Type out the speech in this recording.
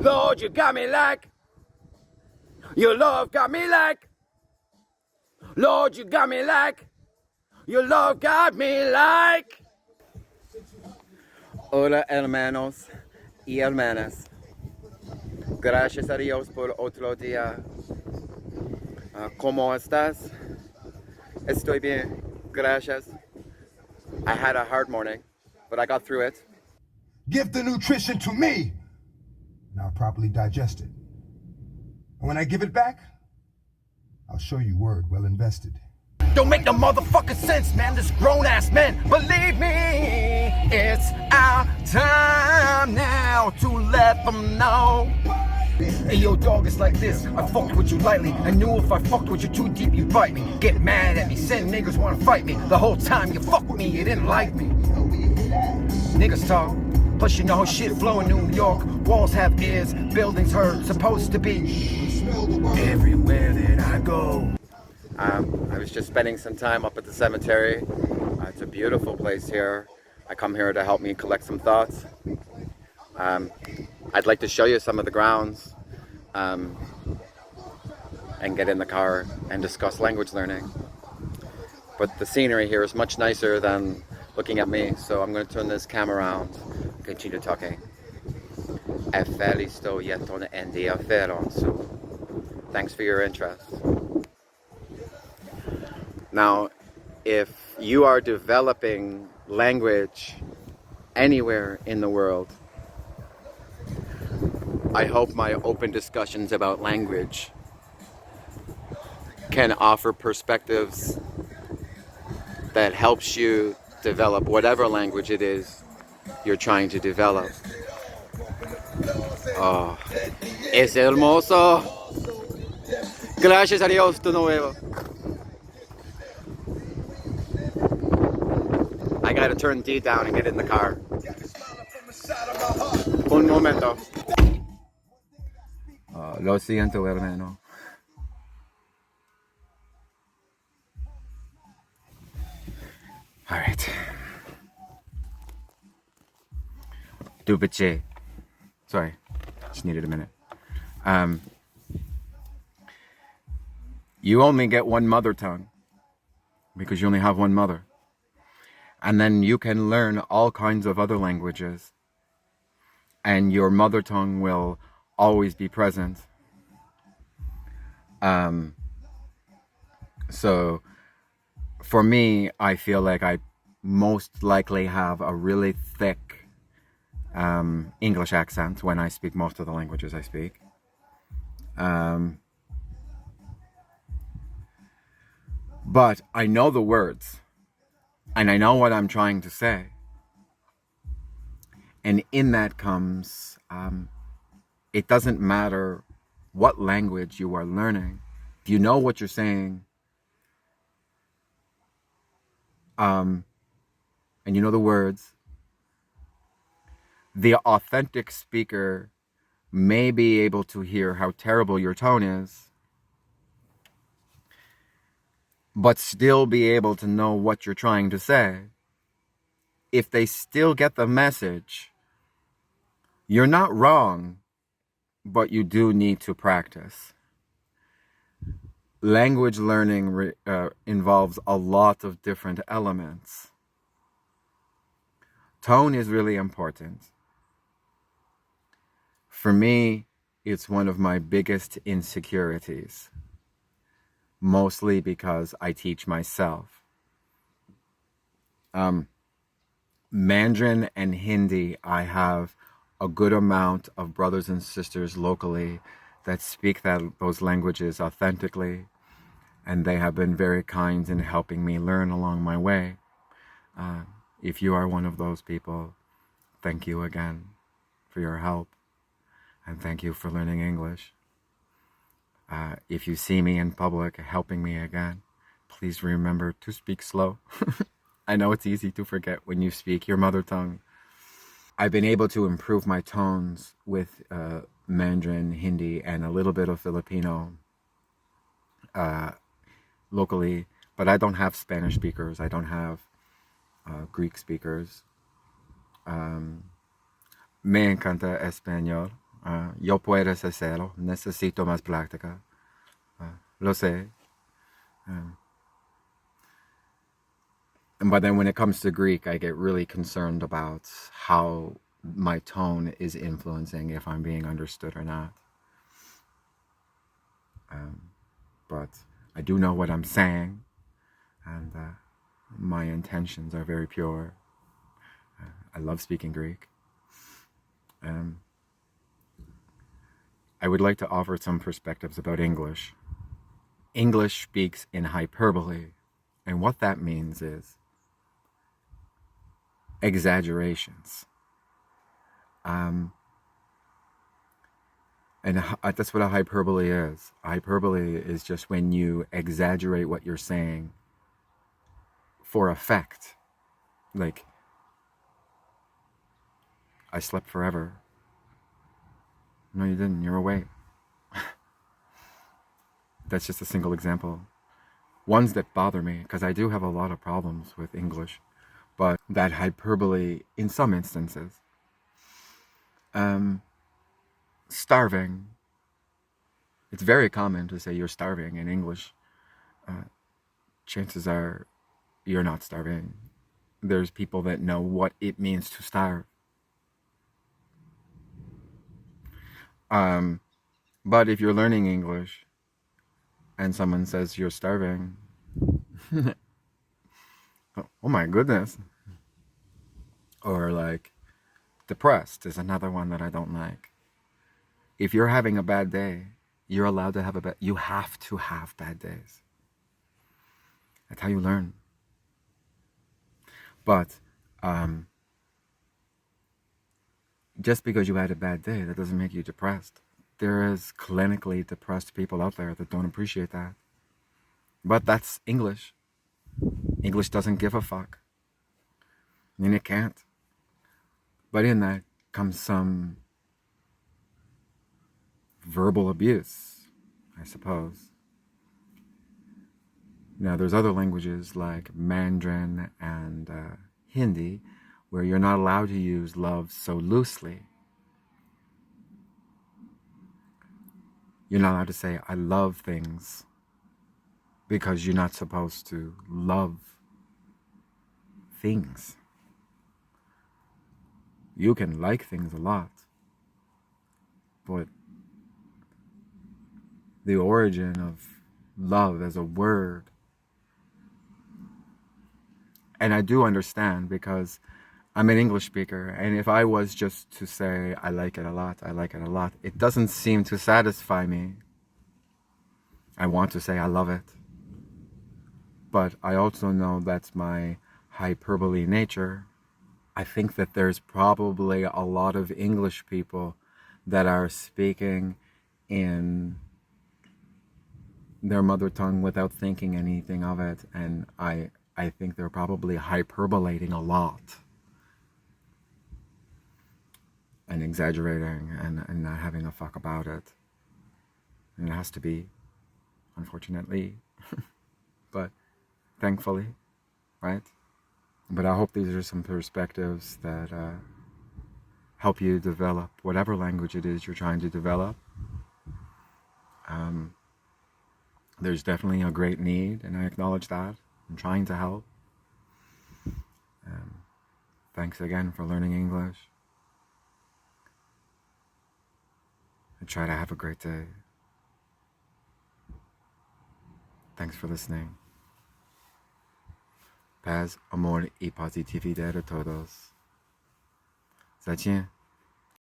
Lord, you got me like. Your love got me like. Lord, you got me like. Your love got me like. Hola, hermanos y hermanas. Gracias a Dios por otro día. ¿Cómo estás? Estoy bien. Gracias. I had a hard morning, but I got through it. Give the nutrition to me, and I'll properly digest it. And when I give it back, I'll show you word well invested. Don't make no motherfucking sense, man. This grown-ass men. Believe me, it's our time now to let them know. Hey, yo, dog, it's like this. I fucked with you lightly. I knew if I fucked with you too deep, you'd bite me. Get mad at me, send niggas wanna fight me. The whole time you fucked with me, you didn't like me. Niggas talk. Plus, you know, shit flow in New York. Walls have ears, buildings heard. Supposed to be everywhere that I go. I was just spending some time up at the cemetery. It's a beautiful place here. I come here to help me collect some thoughts. I'd like to show you some of the grounds and get in the car and discuss language learning. But the scenery here is much nicer than looking at me, so I'm going to turn this camera around and continue talking. Ευχαριστώ για τον ενδιαφέρον σου. Thanks for your interest. Now, if you are developing language anywhere in the world, I hope my open discussions about language can offer perspectives that helps you develop whatever language it is you're trying to develop. Oh, es hermoso. Gracias a Dios de nuevo. I gotta turn D down and get in the car. Un momento. Lo siento, hermano. All right. Dubice. Sorry, just needed a minute. You only get one mother tongue because you only have one mother. And then you can learn all kinds of other languages. And your mother tongue will always be present. So for me, I feel like I most likely have a really thick English accent when I speak most of the languages I speak. But I know the words. And I know what I'm trying to say. And in that comes, it doesn't matter what language you are learning. If you know what you're saying, and you know the words, the authentic speaker may be able to hear how terrible your tone is, but still be able to know what you're trying to say. If they still get the message, you're not wrong, but you do need to practice. Language learning involves a lot of different elements. Tone is really important. For me, it's one of my biggest insecurities. Mostly because I teach myself. Mandarin and Hindi, I have a good amount of brothers and sisters locally that speak those languages authentically, and they have been very kind in helping me learn along my way. If you are one of those people, thank you again for your help, and thank you for learning English. If you see me in public helping me again, please remember to speak slow. I know it's easy to forget when you speak your mother tongue. I've been able to improve my tones with Mandarin, Hindi, and a little bit of Filipino locally, but I don't have Spanish speakers. I don't have Greek speakers. Me encanta español. Yo puedes hacerlo. Necesito más práctica. Lo sé. But then when it comes to Greek, I get really concerned about how my tone is influencing if I'm being understood or not. But I do know what I'm saying, and my intentions are very pure. I love speaking Greek. I would like to offer some perspectives about English. English speaks in hyperbole, and what that means is exaggerations. And that's what a hyperbole is. Hyperbole is just when you exaggerate what you're saying for effect. Like, I slept forever. No, you didn't. You're awake. That's just a single example. Ones that bother me, because I do have a lot of problems with English, but that hyperbole in some instances. Starving. It's very common to say you're starving in English. Chances are you're not starving. There's people that know what it means to starve. But if you're learning English and someone says you're starving, oh my goodness. Or like, depressed is another one that I don't like. If you're having a bad day, you're allowed to have you have to have bad days. That's how you learn. But just because you had a bad day, that doesn't make you depressed. There is clinically depressed people out there that don't appreciate that. But that's English. English doesn't give a fuck. I mean, it can't. But in that comes some verbal abuse, I suppose. Now, there's other languages like Mandarin and Hindi where you're not allowed to use love so loosely. You're not allowed to say, I love things, because you're not supposed to love things. You can like things a lot, but the origin of love as a word, and I do understand because I'm an English speaker, and if I was just to say, I like it a lot, it doesn't seem to satisfy me. I want to say I love it. But I also know that's my hyperbole nature. I think that there's probably a lot of English people that are speaking in their mother tongue without thinking anything of it, and I think they're probably hyperbolating a lot and exaggerating and not having a fuck about it. And it has to be, unfortunately, but thankfully, right? But I hope these are some perspectives that help you develop whatever language it is you're trying to develop. There's definitely a great need, and I acknowledge that. I'm trying to help. Thanks again for learning English. And try to have a great day. Thanks for listening. Paz, amor y positividad a todos. 再见。